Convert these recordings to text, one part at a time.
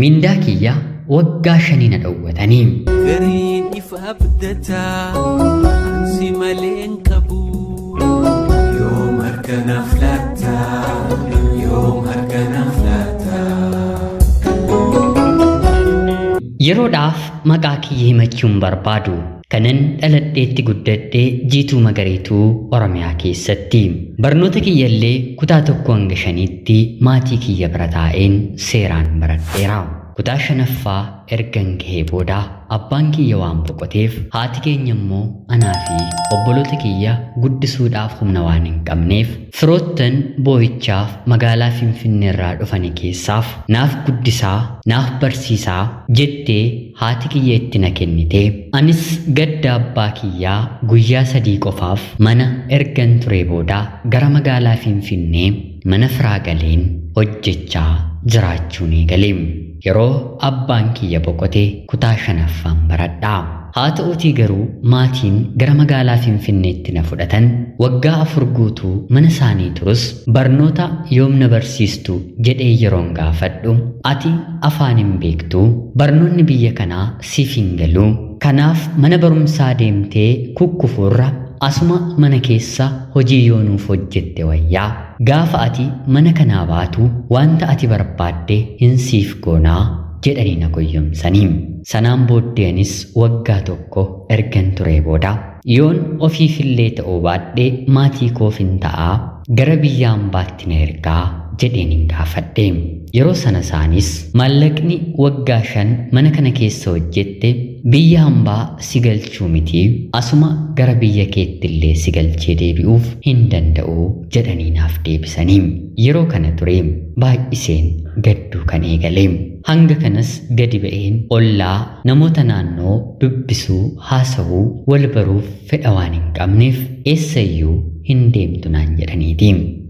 Mindaa kiyya waggaa 5 na dhowwatanii. Gariin ifa abdataa ansi maleen qabu yoom harkanaaf laataa yoom harkanaaf laataa. Yeroodhaaf maqaa kiyya himachuun barbaadu. Kanan dhaladheetti guddadhee jiituu magariituu Oromiyaa keessatti. Barnoota kiyyallee kutaa 1-5tti maatii kiyya bira taa'een seeraan baradheera. Kutaa 5ffaa ergan gahee booda abbaan kiyya waan boqoteef haati keenya immoo anaa fi obboloota kiyya guddisuudhaaf humna waan hin qabneef firoottan boo'ichaaf magaalaa Finfinnee irraa dhufanii keessaaf naaf guddisaa naaf barsiisaa jettee haati kiyya itti na kennite. Anis gadda abbaa kiyyaa guyyaa 3 qofaaf mana ergan ture booda gara magaalaa Finfinnee mana firaa galeen hojjechaa jiraachuu eegale. Yeroo abbaan kiyya boqotee kutaa 5ffaan baradha. Haa ta'uutii garuu maatiin gara magaalaa Finfinneetti na fudhatan waggaa 4 guutuu mana isaanii turus barnoota yoom na barsiistu jedhee yeroon gaafadhu ati afaan hin beektu barnoonni biyya kanaa siif hin galu kanaaf mana barumsaa deemtee kukkufuurra asuma mana keessa hojii yoo nuuf hojjette wayyaa gaafa ati mana kanaa baatu wanta ati barbaadde hin siif goonaa jedhanii na goyyomsanii. Sanaan booddeenis waggaa 1 ergan ture booda yoon ofiifillee ta'uu baadhee maatii koof hin ta'aa gara biyya hambaatti na ergaa jedheen hin gaafadhe. Yeroo sana isaanis maallaqni waggaa 5 mana kana keessa hojjette biyya hambaa si galchuu miti asuma gara biyya keettillee si galchee deebi'uuf hin danda'u jedhanii naaf deebisanii. Yeroo kana ture baay'iseen gadduu kan eegale. Hanga kanas gadi ba'een ollaa namoota naannoo dubbisuu haasawuu wal baruuf fedha waan hin qabneef eessayyuu hin deemtu naan jedhaniiti.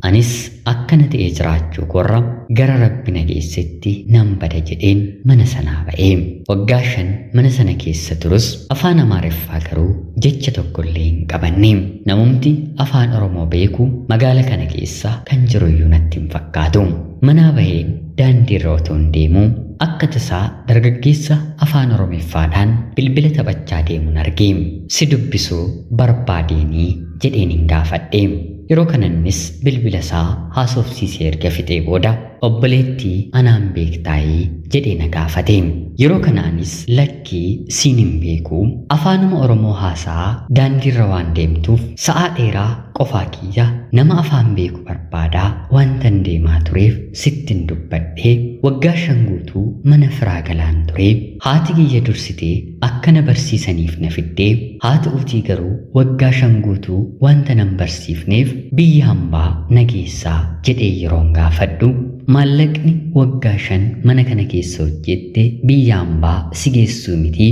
Anis akkana ta'ee jiraachuu korra gara Rabbi na geessetti nan bada jedheen mana sanaa ba'ee. Waggaa 5 mana sana keessa turus afaan Amaariffaa garuu jecha tokkollee hin qabanne. Namumti afaan Oromoo beeku magaala kana keessa kan jiruyyuu natti hin fakkaatu. Manaa baheen daandii irra otoo hin deemuu akka tasaa dargaggeessa afaan Oromiffaadhaan bilbila taphachaa deemuun arge. Si dubbisuu barbaadeenii jedheen hin gaafadhe. Yeroo kanannis bilbila isaa haasofsiisee erga fixee booda obboleettii anaan beektaayii jedhee na gaafate. Yeroo kanaanis lakkii siin hin beeku afaanuma Oromoo haasaa daandiirra waan deemtuuf sa'aa dheeraa qofaa kiyya nama afaan beeku barbaadaa wantan deemaa tureef sittin dubbadhee waggaa 5 guutuu mana firaa galaan ture. Haati kiyya dursitee akkana barsiisaniif na fiddee haa ta'uutii garuu waggaa 5 guutuu wanta nan barsiifneef biyya hambaa na geessaa jedhee yeroon gaafadhu maallaqni waggaa 5 mana kana keessa hojjette biyya hambaa si geessuu miti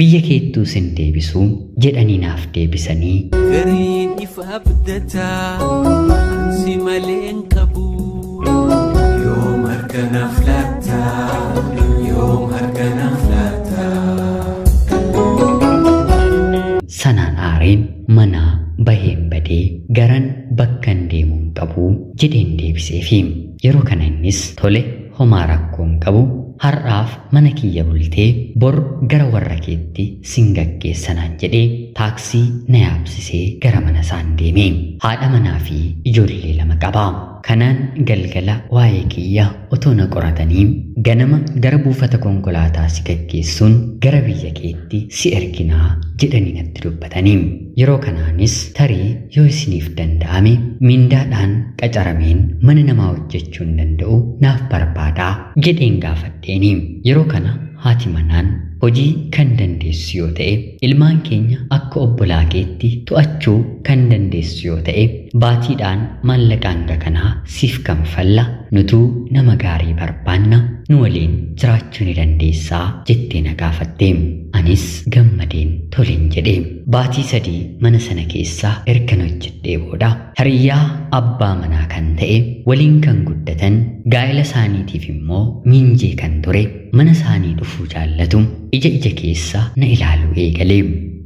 biyya keettuu sin deebisuu jedhanii naaf deebisanii. Gariin ifa abdataa ansi maleen qabu yoom harkanaaf laataa yoom harkanaaf laataa. Sanaan aareen manaa baheen badee garan bakkan deemuun qabu jedheen deebiseefi. Yeroo kana innis tole homaa rakkoon qabu har'aaf mana kiyya bultee bor gara warra keetti sin gaggeessanaan jedhee taaksii na yaabsisee gara mana isaan deeme. Haadha manaa fi ijoollee 2 qaba. Kanaan galgala waa'ee kiyya otoo na qoratanii ganama gara buufata konkolaataa si gaggeessuun gara biyya keetti si erginaa jedhanii natti dubbatanii. Yeroo kanaanis tarii yoo isiniif danda'ame mindaadhaan qacarameen mana namaa hojjechuu hin danda'u naaf barbaadaa jedheen gaafadheeni. Yeroo kana haati manaan hojii kan dandeessu yoo ta'e ilmaan keenya akka obbolaa keetti to'achuu kan dandeessu yoo ta'e baatiidhaan maallaqaan kanaa siif kanfalla nutuu nama gaarii barbaanna nu waliin jiraachuu ni dandeessaa jettee na gaafatte. Anis gammadeen tolin jedhe. Baatii 3 mana sana keessa erga hojjedhee booda hiriyaa abbaa manaa kan ta'e waliin kan guddatan gaa'ela isaaniitiif immoo miinjee kan ture mana isaanii dhufuu jaallatu ija keessa na ilaaluu eegale.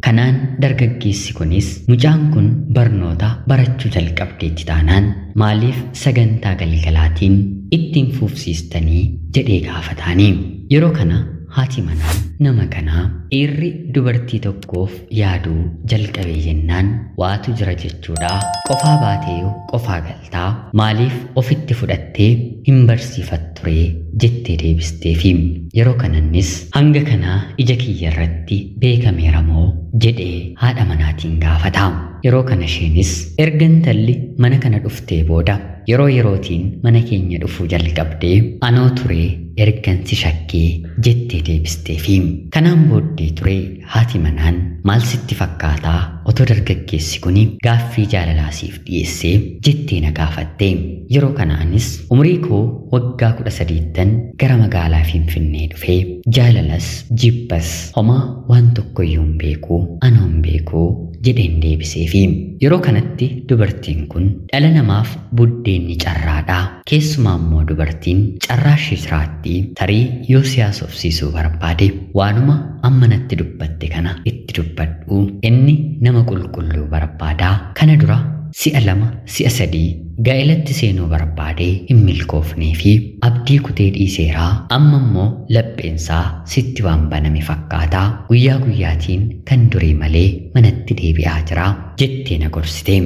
Kanaan dargaggeessi kunis mucaan kun barnoota barachuu jalqabdeetti taanaan maaliif sagantaa galgalaatiin ittiin fufsiistanii jedhee gaafataanii. Yeroo kana haati manaa nama kanaa dhiirri dubartii tokkoof yaaduu jalqabee jennaan waatu jira jechuudha. Qofaa baatee qofaa galtaa maaliif ofitti fudhattee hin barsiifatture jettee deebisteefi. Yeroo kanannis hanga kanaa ija kiyya irratti beekameera moo jedhee haadha manaatiin gaafata. Yeroo kana isheenis erga intalli mana kana dhuftee booda yeroo yerootiin mana keenya dhufuu jalqabdee anoo ture ergansi shakkee jettee deebisteefi. Kanaan booddee ture haati manaan maal sitti fakkaataa otoo dargaggeessi kun gaaffii jaalalaa siif dhiyeessee jettee na gaafatte. Yeroo kanaanis umrii koo waggaa 13 gara magaalaa Finfinnee dhufee jaalalas jibbas homaa waan tokkoyyuu hin beeku anoo hin beeku jedheen deebiseefi. Yeroo kanatti dubartiin kun dhala namaaf buddeenni carraadha. Keessumaa immoo dubartiin carraa ishee jiraatti. Tarii yoo siyaasofsiisuu barbaade waanuma amma natti dubbatte kana itti dubbadhu. Inni nama qulqulluu barbaada. Kana dura si'a 2 si'a 3 gaa'elatti seenuu barbaadee hin milkoofnee fi abdii kutee dhiiseeraa. Amma immoo lapheensaa sitti waan baname fakkaata. Guyyaa guyyaatiin kan durii malee manatti deebi'aa jira jettee na gorsite.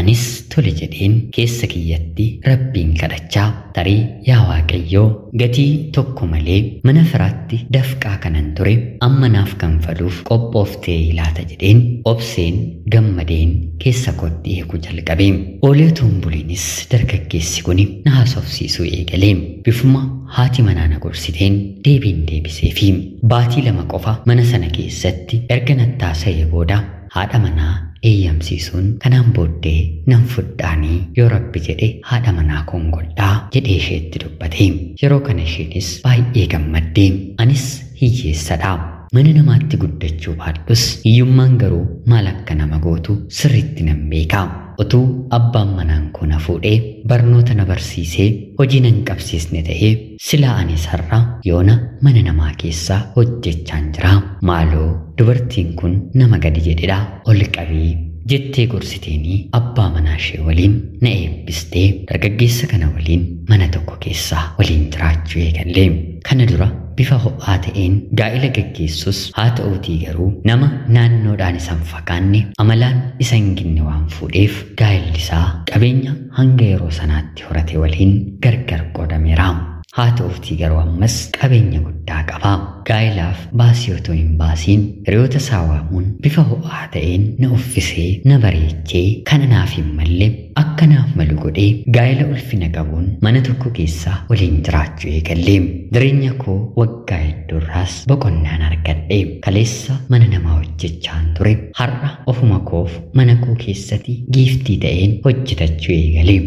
Anis tole jedheen keessa kiyyatti rabbiin kadhachaa tarii yaa Waaqayyoo gatii tokko malee mana firaatti dafqaa kanan ture amma naaf kanfaluuf qophooftee ilaata jedheen obseen gammadeen keessa kootti eeguu jalqabe. Oolee buliinis dargaggeessi kun na haasofsiisuu eegale. Bifuma haati manaa na gorsiteen deebiin deebiseefi. Baatii 2 qofa mana sana keessatti erga nattaasa'ee booda haadha manaa eeyyamsiisuun kanaan booddee nan fudhaanii yoo rabbi jedhe haadha manaa koon godhaa jedhee isheetti dubbate. Yeroo kana isheenis baay'ee gammadde. Anis hiyyeessadha. Mana namaatti guddachuu baadhus hiyyummaan garuu maal akka nama gootu sirriitti nan beeka. Utuu abbaan manaan koo na fuudhee barnoota na barsiisee hojii nan qabsiisne ta'ee silaa anis har'a yoona mana namaa keessaa hojjechaan jira. Maaloo dubartiin kun nama gadi jedhedha ol qabii jettee gorsiteenii abbaa manaa ishee waliin na eebbistee dargaggeessa kana waliin mana tokko keessaa waliin jiraachuu eegalle. Kana dura bifa ho'aa ta'een gaa'ela gaggeessus haa ta'uutii garuu nama naannoodhaan isan fakkaanne amalaan isa hin ginne waan fuudheef gaa'elli isaa qabeenya hanga yeroo sanaatti horate waliin gargar qoodameera. Haa ta'uutii garuu ammas qabeenya guddaa qaba. Gaa'elaaf baasii otoo hin baasiin hiriyoota isaa waamuun bifa ho'aa ta'een na uffisee na bareechee kana naaf hin malle akka naaf malu godhee gaa'ela ulfina qabuun mana tokko keessaa waliin jiraachuu eegalle. Jireenya koo waggaa hedduurraas boqonnaan argadhe. Kaleessa mana namaa hojjechaan ture har'a ofuma koof mana koo keessatti giiftii ta'een hojjetachuu eegale.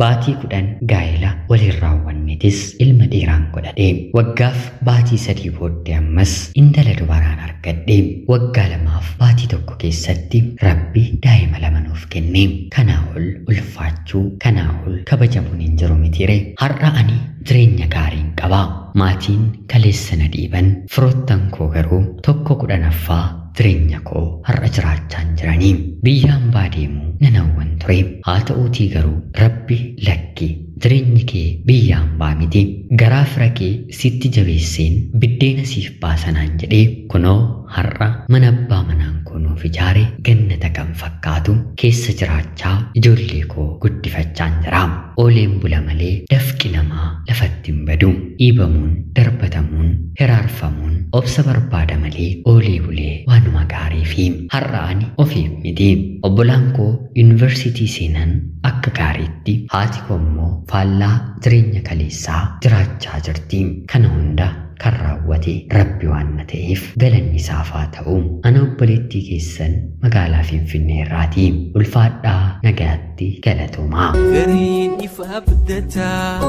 Baatii 10 gaa'ela waliin raawwannetis ilma dhiiraan godhadhe. Waggaaf baatii 3 booddee ammas intala dubaraan argadhe. Waggaa 2f baatii 1 keessatti rabbi daa'ima 2 nuuf kenne. Kanaa ol ulfaachuu kanaa ol kabajamuun hin jiru mitire. Har'a ani jireenya gaariin qaba. Maatiin kaleessa na dhiiban firoottan koo garuu tokko 10ffaa jireenya koo har'a jiraachaan jiranii. Biyyaan baadeemuu nan hawwan ture. Haa ta'uutii garuu rabbi lakki jireenyi kee biyyaan baamite garaa fira kee sitti jabeesseen biddeena siif baasanaan jedhee kunoo har'a mana abbaa manaan koo nuuf ijaare gannata kan fakkaatu keessa jiraachaa ijoollee koo guddifachaan jira. Ooleen bula malee dafqi namaa lafatti hin badu. Dhiibamuun darbatamuun hiraarfamuun obsa barbaada malee oolee bulee waanuma gaarii fi har'a ani ofiif miti. Obbolaan koo yuunivarsiitii seenan akka gaariitti haati koo immoo faallaa jireenya kaleessaa jiraachaa jirti. Kana hunda kan raawwate rabbi waan ta'eef galanni isaaf haa ta'u. Ana obboleettii keessan magaalaa Finfinnee irraati. Ulfaadhaa nagaatti galatoomaa. Gariin ifa abdataa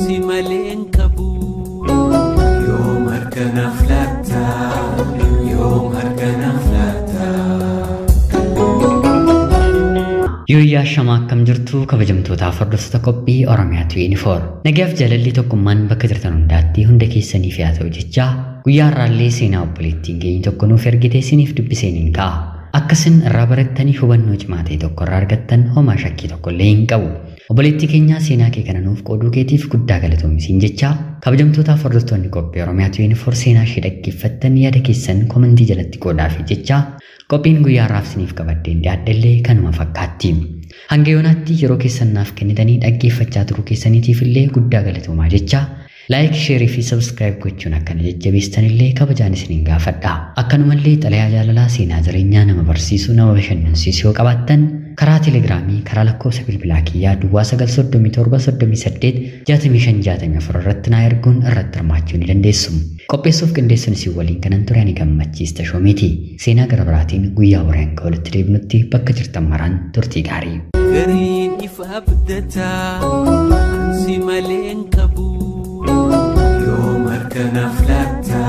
si maleen qabu yoom harka naaf laata yoom harka naaf laata. Yooyyaa shamaa akkam jirtu kabajamtootaaf hordoftoota qophii Oromiyaa 24. Nagaaf jaalalli tokkummaan bakka jirtan hundaatti hunda keessaniif yaa ta'u jecha guyyaa har'aallee seenaa obboleettiin keenya tokko nuuf ergite isiniif dubbiseen ka'a. Akkasin irraa barattanii hubannoo cimaa ta'e tokko irraa argattan homaa shakkii tokko illee hin qabu. Obboleettii keenya seenaa kee kana nuuf qooduu keetiif guddaa galatoomi jecha kabajamtootaaf hordoftoonni qophii Oromiyaa 24 seenaa ishee dhaggeeffattan yaada keessan komentii jalatti qoodaaf jecha qophiin guyyaa har'aaf isiniif qabaddeen dhiyaadhallee kanuma fakkaatti. Hanga yoonaatti yeroo keessan naaf kennitanii dhaggeeffachaa turuu keessaniitiif illee guddaa galatoomaa jecha like, share fi subscribe gochuun akkana jajjabeessan illee kabajaan isiniin gaafadha. Akkanumallee xalayaa jaalalaa seenaa jireenyaa nama barsiisuu nama bashannansiisuu yoo qabaattan karaa telegiraamii karaa lakkoofsa bilbilaa kiyyaa duwwaa 937 irratti naa erguun irratti hirmaachuu ni dandeessu. Qopheessuuf qindeessuun isin waliin kanan ture ani gammachiista shoomeeti. Seenaa gara biraatiin guyyaa wareen walitti deebinutti bakka jirtan maraan turtii gaarii. Gariin ifa abdataa si maleen qabu yoo markanaaf laata.